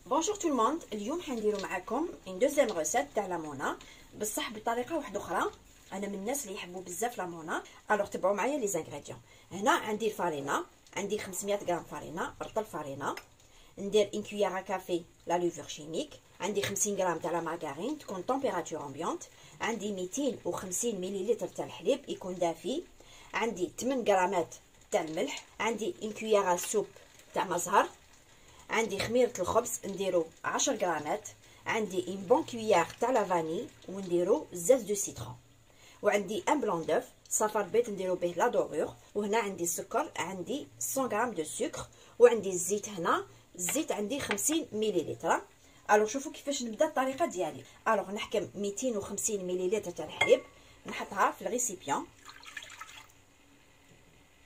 بونجور تو الموند. اليوم حنديرو معاكم ان دوزيام غوسيت تاع لامونا بصح بطريقه واحده اخرى. انا من الناس اللي يحبوا بزاف لامونا. الوغ تبعوا معايا لي زانغريديون. هنا عندي الفارينه، عندي 500 غرام فارينه رطل فارينه. ندير ان كويير كافي لا لوفور شيميك. عندي 50 غرام تاع لا مارغارين تكون طومبيراتور امبيونت. عندي 250 مليلتر تاع الحليب يكون دافي. عندي 8 غرامات تاع الملح. عندي ان كويير سوب تاع مزهر. عندي خميره الخبز نديرو 10 غرامات. عندي ان بون كويير تاع لا فاني ونديرو زاز دو سيترون. وعندي ان بلون دوف صفار بيض نديرو به لا دورور. وهنا عندي السكر، عندي 100 غرام دو سكر. وعندي الزيت، هنا الزيت عندي 50 مليلتر. الوغ شوفوا كيفاش نبدا الطريقه ديالي. الوغ نحكم 250 مليلتر تاع الحليب نحطها في الريسيبيون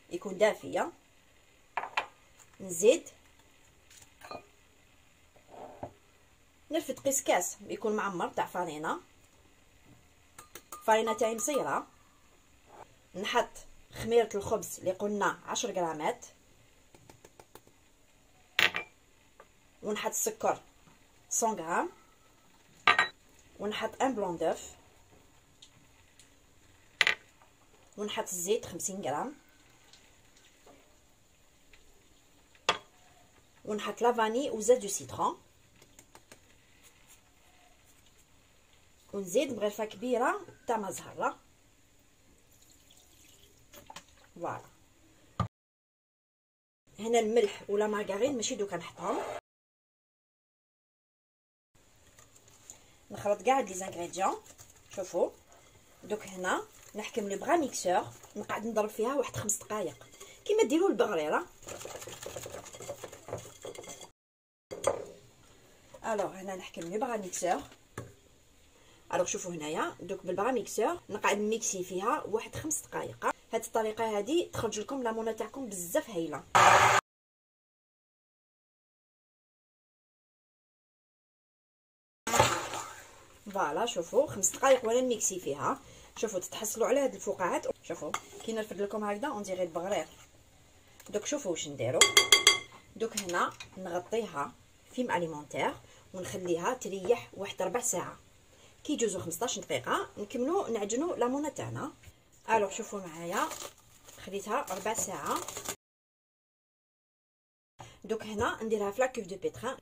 يكون دافيه. نزيد نرفد قيس كاس يكون معمر تاع فارينه تاعي مصيره. نحط خميره الخبز اللي قلنا 10 غرامات. ونحط السكر 100 غرام. ونحط ان بلون دوف. ونحط الزيت 50 غرام. ونحط لا فاني وزيت دو سيترون. ونزيد مغرفه كبيره تاع مزهره. فوالا. هنا الملح ولا مارغرين ماشي دوكا نحطهم. نخلط كاع هاد لي زانغريديون. شوفوا دوك هنا نحكم لو بغا ميكسور نقعد نضرب فيها واحد 5 دقائق كيما ديروا البغريره. الوغ هنا نحكم لو بغا ميكسور. الوغ شوفوا هنايا دوك بالبغا ميكسور نقعد نميكسي فيها واحد 5 دقائق. هاد الطريقه هادي تخرج لكم لامونه تاعكم بزاف هايله. فوالا شوفوا 5 دقائق وانا نميكسي فيها. شوفوا تتحصلوا على هاد الفقاعات. شوفوا كي نرفد لكم هكذا اون ديري البغرير. دوك شوفوا واش نديرو. دوك هنا نغطيها فيم اليمونتير ونخليها تريح واحد 4 ساعه. كي يجوزو 15 دقيقه نكملوا نعجنوا لامونه تاعنا. الوغ شوفوا معايا خليتها 4 ساعه. دوك هنا نديرها في لاكوف دو بيتران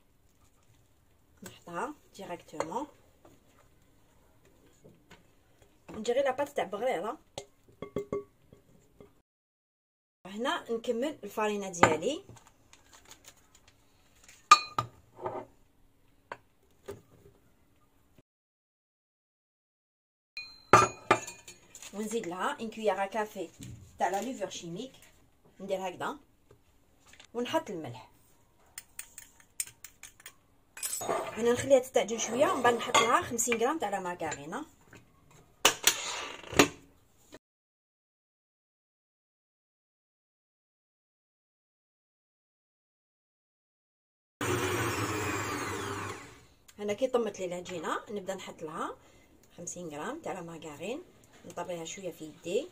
نحطها ديريكتومون. نجري لاباط تاع بغريره. هنا نكمل الفارينه ديالي. ونزيد لها ان كويير كافي تاع لا لوفور شيميك ندير هكذا. ونحط الملح. هنا نخليها تستعجل شويه ومن بعد نحط لها 50 غرام تاع لا مارغرينه. هنا كي طمت لي العجينه نبدا نحط لها 50 غرام تاع لا مارغرين نطريها شويه في يدي.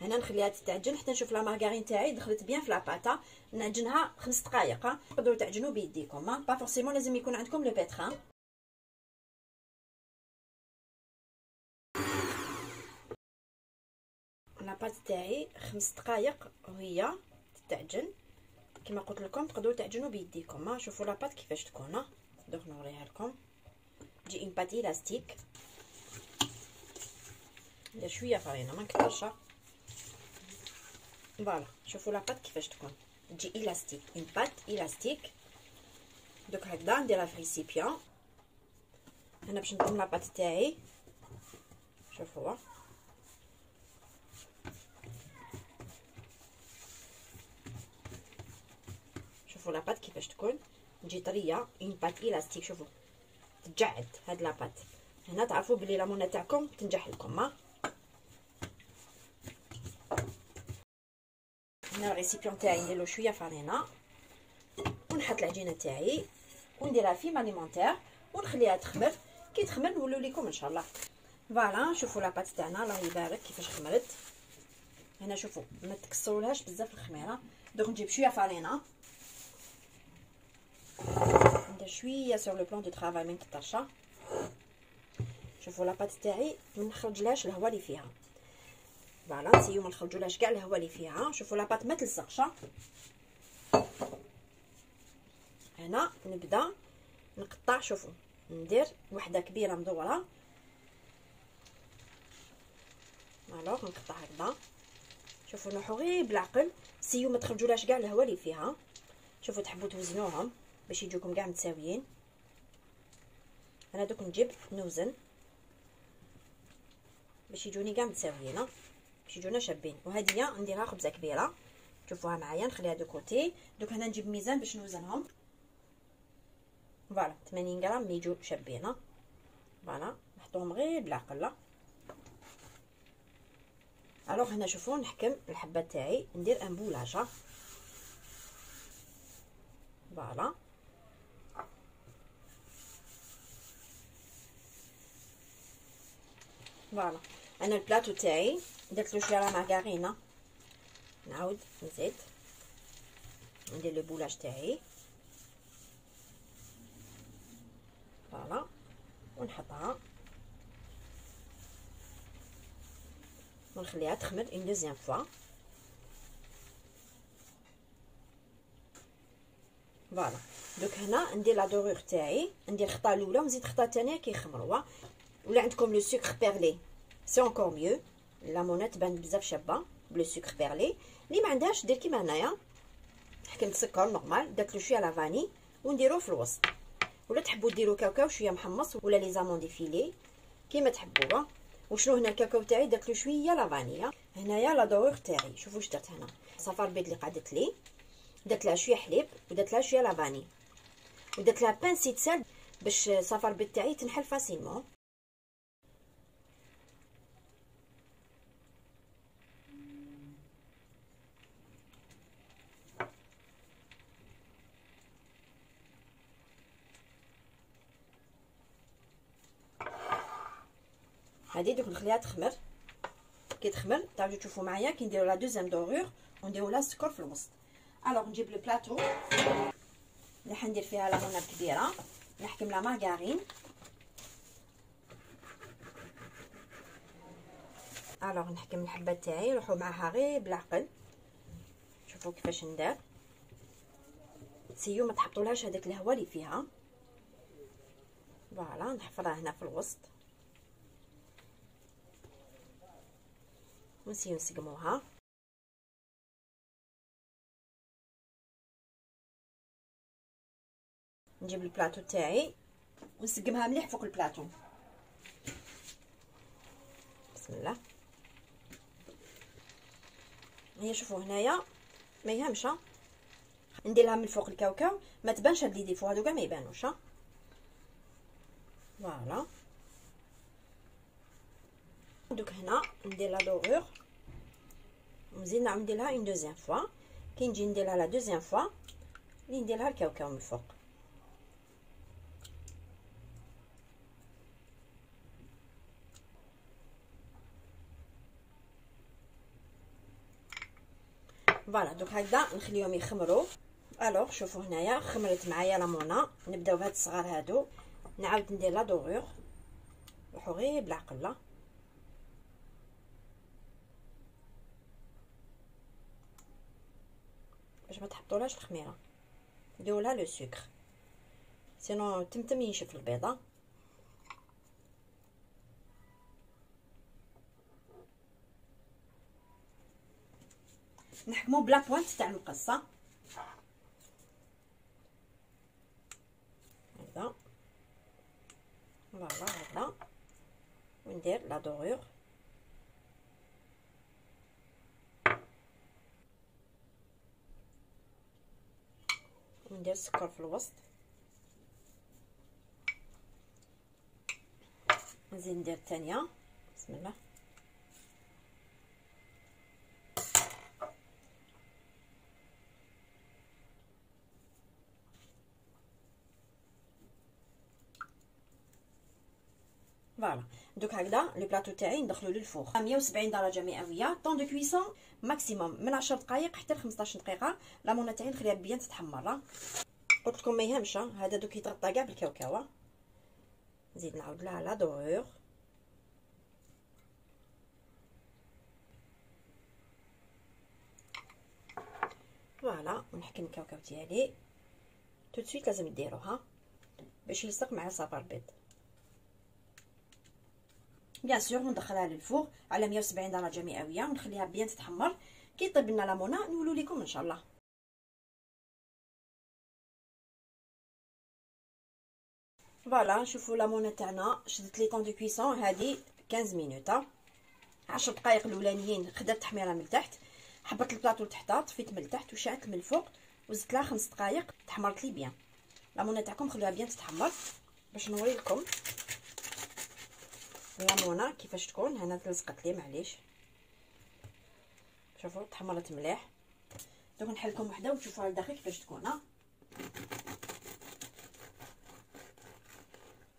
هنا نخليها تتعجن حتى نشوف لا مارغرين تاعي دخلت بيان في لاباطا. نعجنها 5 دقائق. تقدروا تعجنوا بيديكم با فورسيمون لازم يكون عندكم لو بيتران. لاباط تاعي 5 دقائق وهي تتعجن. كما قلت لكم تقدروا تعجنوا بيديكم. شوفوا لاباط كيفاش تكون. دوك نوريها لكم. تجي اون بات الاستيك. ندير شويه فرينه ما نكثرش. فوالا شوفوا لاباط كيفاش تكون تجي الاستيك اون بات الاستيك. دوك هكذا نديرها في ريسيبيون. هنا باش نطم لاباط تاعي. شوفوا شوفوا لاباط كيفاش تكون تجي طريه اون بات الاستيك. شوفوا تجعد هاد لاباط. هنا تعرفوا بلي لامونه تاعكم تنجح لكم. هنا الريسيبيون تاعي نديرلو شويه فرينه ونحط العجينه تاعي ونديرها في اليمونتير ونخليها تخمر. كي تخمر نولوا لكم ان شاء الله. فوالا شوفوا لاباط تاعنا الله يبارك كيفاش خمرت. هنا شوفوا ما تكسرولهاش بزاف الخميره. دوك نجيب شويه فرينه ندير شويه سور لو بلان دو طرافاي من كطرشه. شوفوا لاباط تاعي ما نخرجلهاش الهواء اللي فيها. فوالا نسيو ما نخرجولهاش كاع الهواء اللي فيها. شوفوا لاباط ما تلصقش. هنا نبدا نقطع. شوفوا ندير وحده كبيره مدوره. الوغ نقطع هكذا. شوفوا نوحو غير بالعقل، سيو ما تخرجولهاش كاع الهواء اللي فيها. شوفوا تحبوا توزنوهم باش يجوكم كاع متساويين. انا دوك نجيب نوزن باش يجوني كاع متساويين، باش يجونا شابين. وهذه نديرها خبزه كبيره. شوفوها معايا، نخليها دو كوتي. دوك هنا نجيب ميزان باش نوزنهم. فوالا 80 غرام مي يجو شابين. فوالا نحطوهم غير بالعقل. الوغ هنا شوفوا نحكم الحبه تاعي، ندير ان بولاج. فوالا فوالا انا البلاطو تاعي درت له شويه مارغرينا. نعاود نزيد ندير لو بولاج تاعي. فوالا ونحطها ونخليها تخمر اون دوزيام فوا. فوالا دوك هنا ندير لا دورور تاعي، ندير خطا الاولى ونزيد خطا الثانيه كيخمروا. ولا عندكم لو سكر بيرلي سي انكور ميو. لامونه تبان بزاف شابه بلو سكر بيرلي. اللي ما عندهاش دير كيما هنايا، حكمت سكر نورمال، درت له شويه لافاني ونديروه في الوسط. ولا تحبوا ديروا كاوكاو شويه محمص ولا لي زاموندي فيلي كيما تحبوا. وشنو هنا الكاكاو تاعي درت له شويه لافانيا. هنايا لا دورور تاعي شوفوا واش درت هنا. صفار بيض اللي قعدت لي درت لها شويه حليب ودرت لها شويه لافاني ودرت لها بانسي سال باش صفار البيض تاعي تنحل فاسيلمون. هادي دوك نخليها تخمر. كي تخمر تعاودوا تشوفوا معايا كي نديروا لا دوزيام دورور ونديروا لها السكر في الوسط. الوغ نجيب لو بلاطو اللي حندير فيها لامونه كبيره، نحكم لا مارغارين. الوغ نحكم الحبه تاعي نروحوا معاها غير بالعقل. شوفوا كيفاش ندير. سيو ما تحطولهاش هذاك الهواء اللي فيها. فوالا نحفرها هنا في الوسط ونسيو نسقموها. نجيب البلاطو تاعي ونسقمها مليح فوق البلاطو. بسم الله. هي شوفوا هنايا ما يهمش نديرها من فوق الكاوكاو ما تبانش هاد لي ديفو هادو كاع ما يبانوش. فوالا دوك هنا ندير لا دورور ونزيد نعاود نديرها اون دوزيام فوا. كي نجي نديرها لا دوزيام فوا اللي نديرها الكاوكاو من الفوق. فوالا دوك هكذا نخليهم يخمروا. الوغ شوفوا هنايا خمرت معايا لامونه. نبداو بهاد الصغار هادو نعاود ندير لا دورور. روحوا غير بالعقل باش ما تحطولهاش الخميره. ديروا لها لو سكر سينو تمتم ينشف البيضه. نحكمو بلا بوانت تاع المقصه هكذا. فوالا هكذا وندير لا دورور. وندير السكر في الوسط. نزيد ندير الثانيه. بسم الله. فوالا دوك هكذا لو بلاطو تاعي ندخلو للفوغ 170 درجه مئويه. طون دو كويسون ماكسيموم من 10 دقائق حتى ل 15 دقيقه. لامونه تاعي نخليها بيان تتحمر. قلت لكم ما يهمش، هذا دوك يتغطى كاع بالكاوكاو. نزيد نعاود لها لا دورور. فوالا، ونحكم الكاوكاو ديالي تو سويت. لازم ديروها باش يلصق مع صابر البيض. بيان سور ندخلها للفوغ على 170 درجه مئويه ونخليها بيان تتحمر. كي يطيب لنا لامونا نولو لكم ان شاء الله. فوالا شوفوا لامونا تاعنا شدت لي طون دو كويسون هذه 15 مينوت. 10 دقائق الاولانيين خدات تحميره من التحت، حبرت البلاطو لتحت، طفيت من التحت وشعلت من الفوق وزدت لها 5 دقائق تحمرت لي بيان. لامونا تاعكم خلوها بيان تتحمر باش نوري لكم اللامونه كيفاش تكون. هنا تلصقت لي معليش، شوفوا تحمرت مليح. دوك نحل لكم وحده وتشوفوها لداخل كيفاش تكون.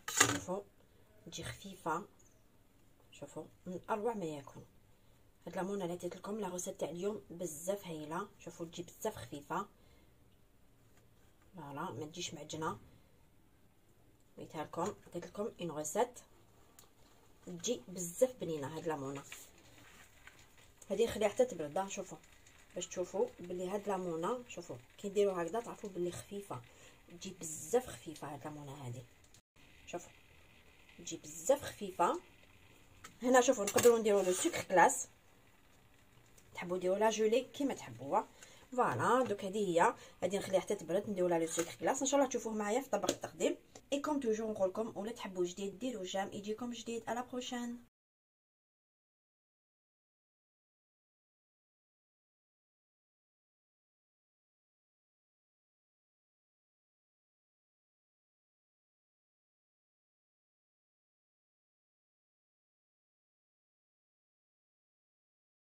شوفوا تجي خفيفه، شوفوا من اروع ما يكون. هاد لامونه اللي عطيت لكم لا روسيت تاع اليوم بزاف هايله. شوفوا تجي بزاف خفيفه، فوالا ما تجيش معجنه. عطيتها لكم، عطيت لكم اون روسيت تجي بزاف بنينه. هاد لامونه هادي نخليها حتى تبرد. شوفوا باش تشوفوا بلي هاد لامونه، شوفوا كي نديروا هكذا تعرفوا بلي خفيفه، تجي بزاف خفيفه هاد لامونه هادي. شوفوا تجي بزاف خفيفه. هنا شوفوا نقدروا نديروا لو سكر كلاس، تحبوا ديروا لا جولي كيما تحبوها. فوالا دوك هذه هي، غادي نخليها حتى تبرد نديروا لها لو سكر كلاس. ان شاء الله تشوفوه معايا في طبق التقديم. اي كوم توجور نقول لكم، ولا تحبوا جديد ديروا جام يجيكم جديد. على بروشين.